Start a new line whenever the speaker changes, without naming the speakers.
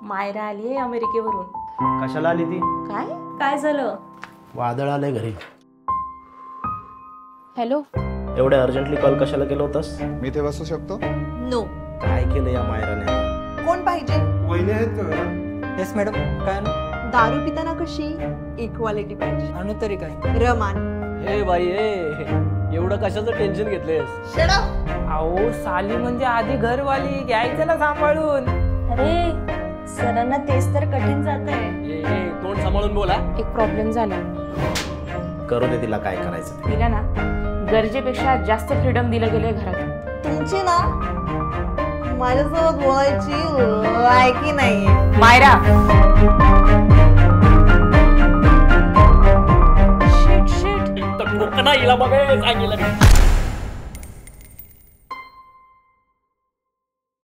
मायरा आली अमेरिकेवरून।
कशाला आली ती?
काय झालं?
वादळ आलंय घरी।
हॅलो,
एवढ्या अर्जंटली कॉल कशाला केला होतास?
मी ते बसू शकतो?
नो।
काय केलं या मायराने?
कोण पाहिजे?
वहिनी आहेत का?
येस मॅडम, काय आणू?
दारू पिताना कशी इक्वालिटी पाहिजे।
आणू तरी काय?
रमान।
ए बाई एवढं कशाचं टेन्शन घेतलेस?
Shut up.
अहो साली म्हणजे आधी घरवाली, घ्यायचं ना सांभाळून।
अरे सरांना तेच तर कठीण जातंय।
तोंड सांभाळून बोला।
एक प्रॉब्लेम झाला।
करू दे तिला, काय करायचं?
तिला ना गरजेपेक्षा जास्त फ्रीडम दिलं गेलंय घरात।
तुमची ना माझ्यासोबत बोलायची लायकी नाहीये।
मायरा,
तर ठोकना हिला बघ, सांगितलं